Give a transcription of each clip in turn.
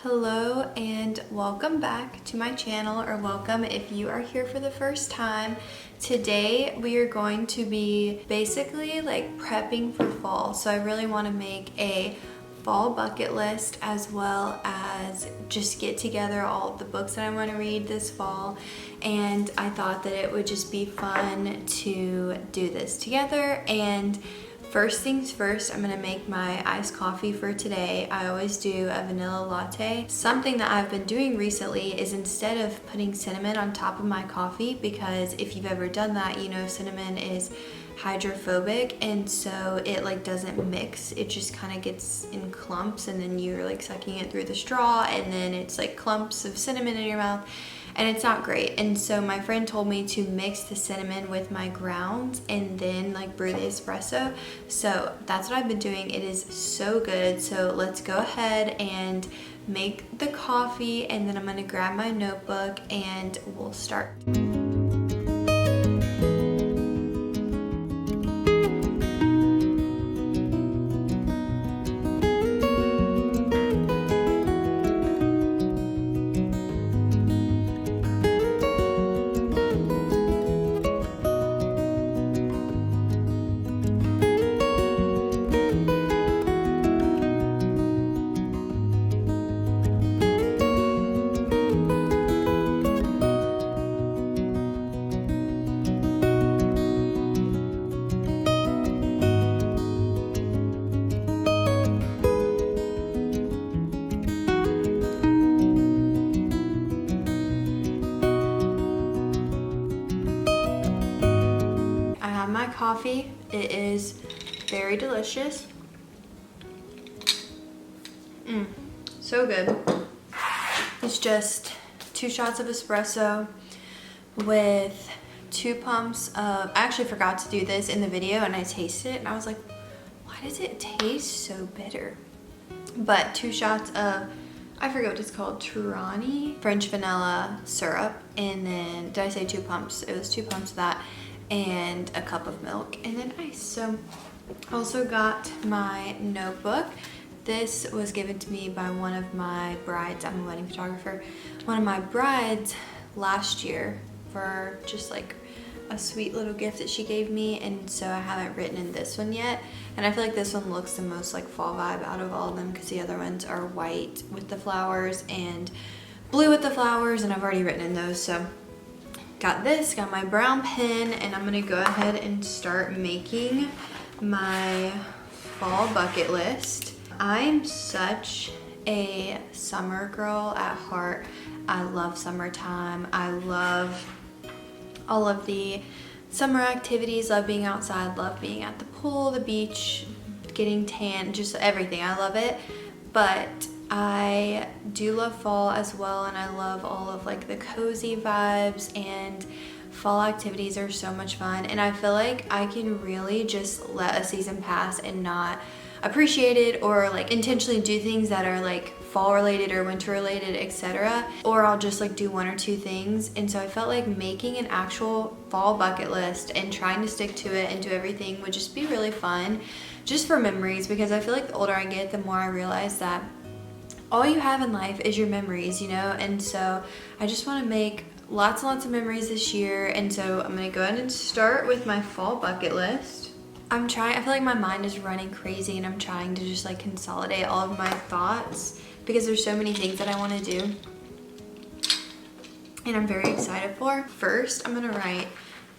Hello and welcome back to my channel, or welcome if you are here for the first time. Today we are going to be basically like prepping for fall. So I really want to make a fall bucket list as well as just get together all of the books that I want to read this fall. And I thought that it would just be fun to do this together. And first things first, I'm gonna make my iced coffee for today. I always do a vanilla latte. Something that I've been doing recently is instead of putting cinnamon on top of my coffee, because if you've ever done that, you know cinnamon is hydrophobic, and so it like doesn't mix. It just kind of gets in clumps, and then you're like sucking it through the straw, and then it's like clumps of cinnamon in your mouth. And it's not great. And so my friend told me to mix the cinnamon with my grounds and then like brew the espresso. So that's what I've been doing. It is so good. So let's go ahead and make the coffee, and then I'm gonna grab my notebook and we'll start. My coffee, it is very delicious. So good. It's just 2 shots of espresso with 2 pumps of, I actually forgot to do this in the video and I tasted it and I was like, why does it taste so bitter? But 2 shots of, I forget what it's called, Turani French vanilla syrup, and then, did I say 2 pumps? It was 2 pumps of that, and a cup of milk, and then ice. So also got my notebook. This was given to me by one of my brides. I'm a wedding photographer. One of my brides last year for just like a sweet little gift that she gave me, and so I haven't written in this one yet. And I feel like this one looks the most like fall vibe out of all of them, because the other ones are white with the flowers and blue with the flowers, and I've already written in those. So got this, got my brown pen, and I'm gonna go ahead and start making my fall bucket list. I'm such a summer girl at heart. I love summertime. I love all of the summer activities, love being outside, love being at the pool, the beach, getting tan, just everything. I love it. But I do love fall as well, and I love all of like the cozy vibes, and fall activities are so much fun. And I feel like I can really just let a season pass and not appreciate it, or like intentionally do things that are like fall related or winter related, etc. Or I'll just like do 1 or 2 things. And so I felt like making an actual fall bucket list and trying to stick to it and do everything would just be really fun, just for memories, because I feel like the older I get, the more I realize that all you have in life is your memories, you know? And so I just want to make lots and lots of memories this year. And so I'm going to go ahead and start with my fall bucket list. I feel like my mind is running crazy, and I'm trying to just like consolidate all of my thoughts, because there's so many things that I want to do and I'm very excited for. First, I'm going to write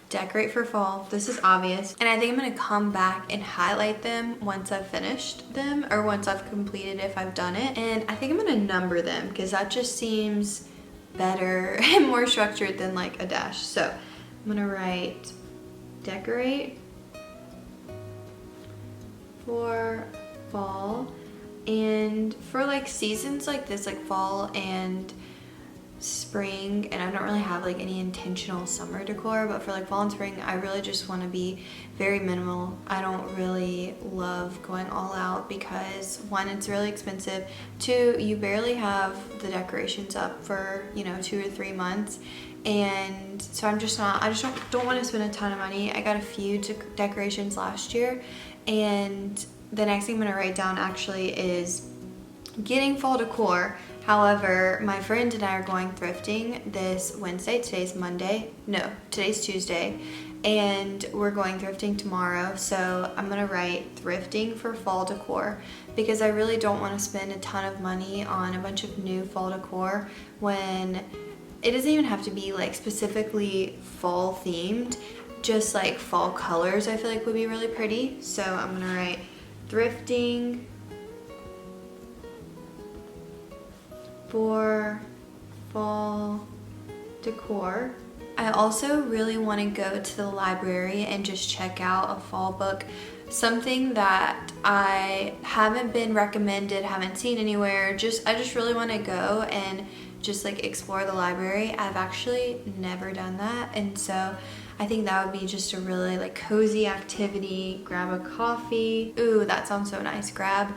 decorate for fall. This is obvious, and I think I'm gonna come back and highlight them once I've finished them, or once I've completed, if I've done it. And I think I'm gonna number them, because that just seems better and more structured than like a dash. So I'm gonna write decorate for fall. And for like seasons like this, like fall and spring, and I don't really have like any intentional summer decor, but for like fall and spring, I really just want to be very minimal. I don't really love going all out, because 1, it's really expensive, 2, you barely have the decorations up for, you know, 2 or 3 months, and so I just don't want to spend a ton of money. I got a few decorations last year, and the next thing I'm going to write down actually is getting fall decor However, my friend and I are going thrifting this Wednesday. Today's Monday. No, today's Tuesday. And we're going thrifting tomorrow. So I'm gonna write thrifting for fall decor because I really don't want to spend a ton of money on a bunch of new fall decor when it doesn't even have to be like specifically fall themed. Just like fall colors I feel like would be really pretty. So I'm gonna write thrifting for fall decor. I also really want to go to the library and just check out a fall book. Something that I haven't been recommended, haven't seen anywhere. I just really want to go and just like explore the library. I've actually never done that, and so I think that would be just a really like cozy activity. Grab a coffee. Ooh, that sounds so nice. Grab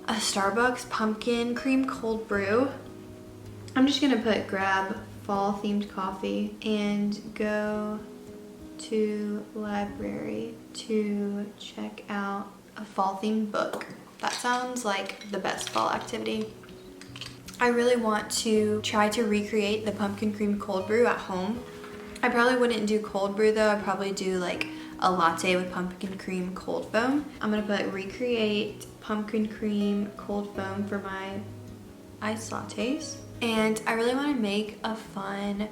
a Starbucks pumpkin cream cold brew. I'm just gonna put grab fall themed coffee and go to library to check out a fall themed book. That sounds like the best fall activity. I really want to try to recreate the pumpkin cream cold brew at home. I probably wouldn't do cold brew though. I'd probably do like a latte with pumpkin cream cold foam. I'm gonna put recreate pumpkin cream cold foam for my iced lattes. And I really want to make a fun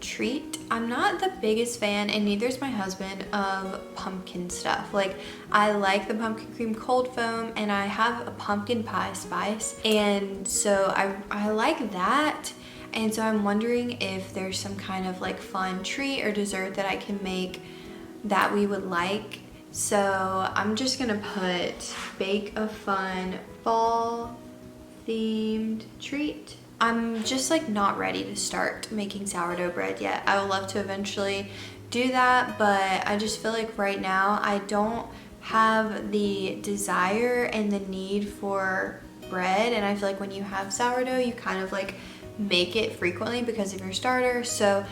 treat. I'm not the biggest fan, and neither is my husband, of pumpkin stuff. Like, I like the pumpkin cream cold foam, and I have a pumpkin pie spice, and so I like that. And so I'm wondering if there's some kind of like fun treat or dessert that I can make that we would like. So I'm just gonna put bake a fun fall themed treat. I'm just like not ready to start making sourdough bread yet. I would love to eventually do that, but I just feel like right now I don't have the desire and the need for bread. And I feel like when you have sourdough, you kind of like make it frequently because of your starter. So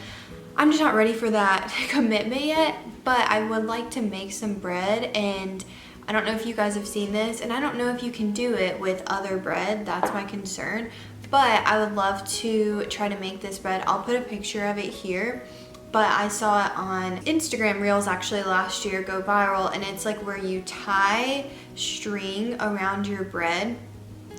I'm just not ready for that commitment yet, but I would like to make some bread. And I don't know if you guys have seen this, and I don't know if you can do it with other bread. That's my concern. But I would love to try to make this bread. I'll put a picture of it here. But I saw it on Instagram Reels actually last year go viral, and it's like where you tie string around your bread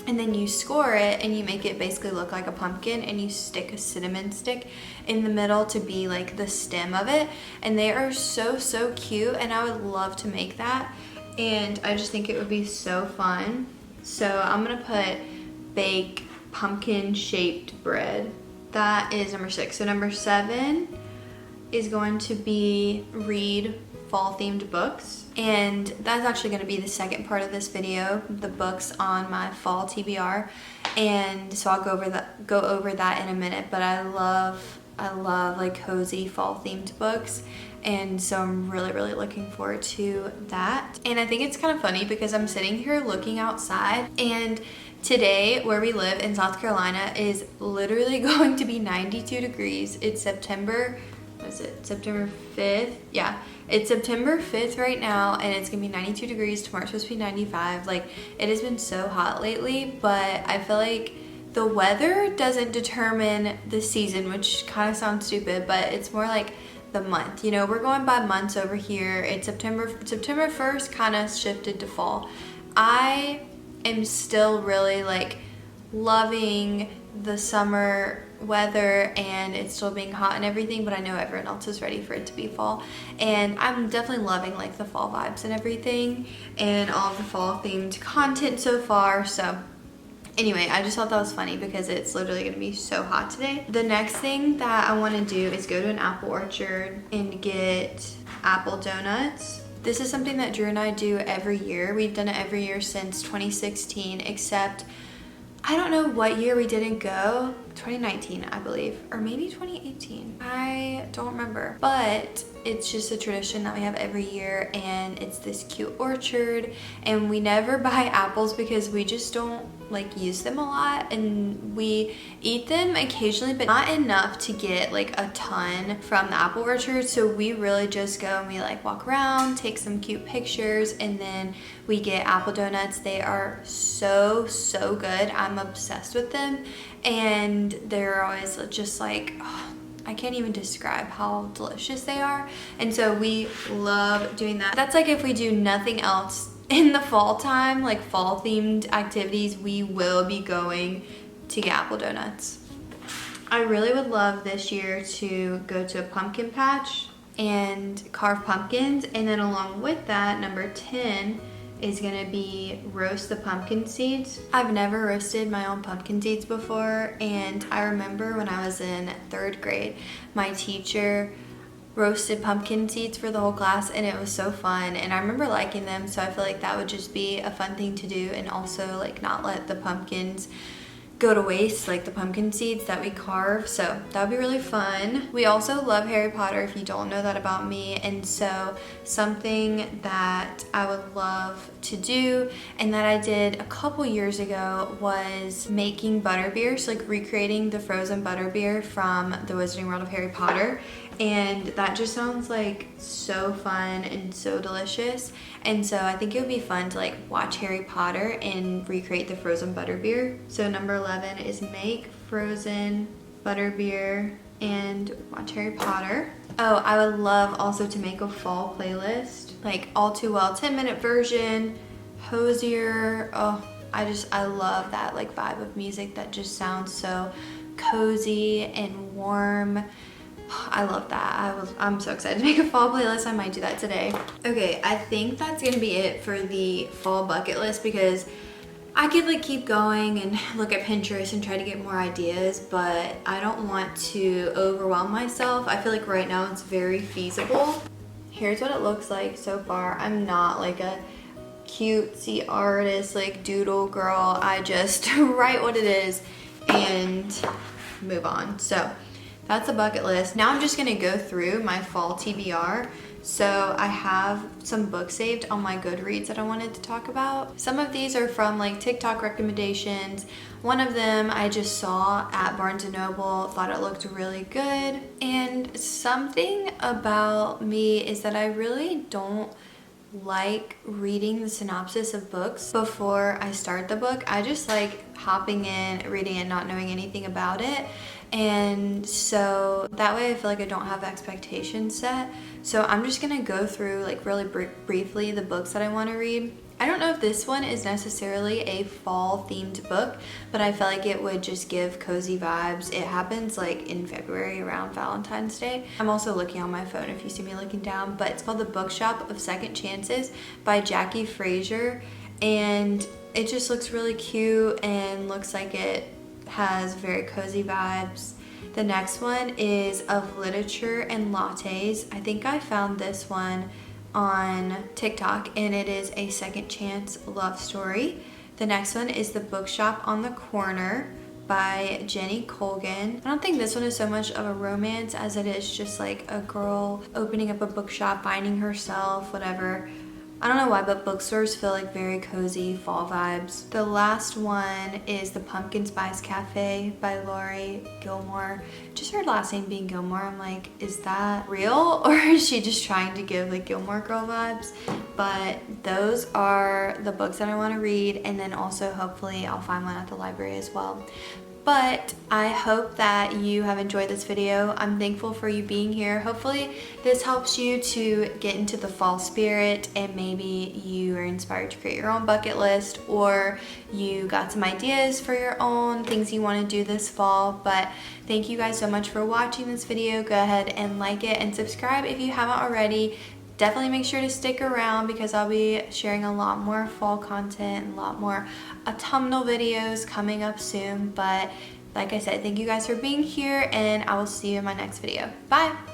and then you score it and you make it basically look like a pumpkin, and you stick a cinnamon stick in the middle to be like the stem of it. And they are so cute, and I would love to make that. And I just think it would be so fun. So I'm gonna put bake pumpkin shaped bread. That is number 6. So number 7 is going to be read fall themed books, and that's actually going to be the second part of this video, the books on my fall TBR. And so I'll go over that in a minute. But I love like cozy fall themed books, and so I'm really looking forward to that. And I think it's kind of funny because I'm sitting here looking outside, and today where we live in South Carolina is literally going to be 92 degrees. It's September, what is it, September 5th? Yeah, it's September 5th right now, and it's gonna be 92 degrees. Tomorrow's supposed to be 95. Like, it has been so hot lately, but I feel like the weather doesn't determine the season, which kind of sounds stupid, but it's more like the month. You know, we're going by months over here. It's September 1st kind of shifted to fall. I am still really like loving the summer weather, and it's still being hot and everything, but I know everyone else is ready for it to be fall, and I'm definitely loving like the fall vibes and everything and all of the fall themed content so far. So anyway, I just thought that was funny because it's literally gonna be so hot today. The next thing that I want to do is go to an apple orchard and get apple donuts. This is something that Drew and I do every year. We've done it every year since 2016, except I don't know what year we didn't go. 2019, I believe, or maybe 2018. I don't remember, but it's just a tradition that we have every year, and it's this cute orchard, and we never buy apples because we just don't like use them a lot, and we eat them occasionally, but not enough to get like a ton from the apple orchard. So we really just go and we like walk around, take some cute pictures, and then we get apple donuts. They are so good. I'm obsessed with them, and they're always just like, oh, I can't even describe how delicious they are. And so we love doing that. That's like if we do nothing else in the fall time, like fall themed activities, we will be going to get apple donuts. I really would love this year to go to a pumpkin patch and carve pumpkins, and then along with that, number 10 is gonna be roast the pumpkin seeds. I've never roasted my own pumpkin seeds before, and I remember when I was in 3rd grade, my teacher roasted pumpkin seeds for the whole class, and it was so fun, and I remember liking them. So I feel like that would just be a fun thing to do, and also like not let the pumpkins go to waste, like the pumpkin seeds that we carve. So that would be really fun. We also love Harry Potter, if you don't know that about me, and so something that I would love to do and that I did a couple years ago was making butterbeer, so like recreating the frozen butterbeer from the Wizarding World of Harry Potter. And that just sounds like so fun and so delicious. And so I think it would be fun to like watch Harry Potter and recreate the frozen butterbeer. So number 11 is make frozen butterbeer and watch Harry Potter. Oh, I would love also to make a fall playlist, like All Too Well 10-minute version, Hosier. Oh, I love that like vibe of music that just sounds so cozy and warm. I love that. I'm so excited to make a fall playlist. I might do that today. Okay, I think that's gonna be it for the fall bucket list, because I could like keep going and look at Pinterest and try to get more ideas, but I don't want to overwhelm myself. I feel like right now it's very feasible. Here's what it looks like so far. I'm not like a cutesy artist, like doodle girl. I just write what it is and move on. So that's a bucket list. Now I'm just gonna go through my fall TBR. So I have some books saved on my Goodreads that I wanted to talk about. Some of these are from like TikTok recommendations. One of them I just saw at Barnes & Noble, thought it looked really good. And something about me is that I really don't like reading the synopsis of books before I start the book. I just like hopping in, reading it, not knowing anything about it. And so that way I feel like I don't have expectations set. So I'm just gonna go through like really briefly the books that I want to read. I don't know if this one is necessarily a fall themed book, but I feel like it would just give cozy vibes. It happens like in February around Valentine's Day. I'm also looking on my phone if you see me looking down, but it's called The Bookshop of Second Chances by Jackie Fraser. And it just looks really cute and looks like it has very cozy vibes. The next one is Of Literature and Lattes. I think I found this one on TikTok, and it is a second chance love story. The next one is The Bookshop on the Corner by Jenny Colgan. I don't think this one is so much of a romance as it is just like a girl opening up a bookshop, finding herself, whatever. I don't know why, but bookstores feel like very cozy fall vibes. The last one is The Pumpkin Spice Cafe by Lori Gilmore. Just her last name being Gilmore, I'm like, is that real? Or is she just trying to give like Gilmore Girl vibes? But those are the books that I want to read, and then also hopefully I'll find one at the library as well. But I hope that you have enjoyed this video. I'm thankful for you being here. Hopefully this helps you to get into the fall spirit, and maybe you are inspired to create your own bucket list, or you got some ideas for your own things you want to do this fall. But thank you guys so much for watching this video. Go ahead and like it and subscribe if you haven't already. Definitely make sure to stick around, because I'll be sharing a lot more fall content and a lot more autumnal videos coming up soon. But like I said, thank you guys for being here, and I will see you in my next video. Bye!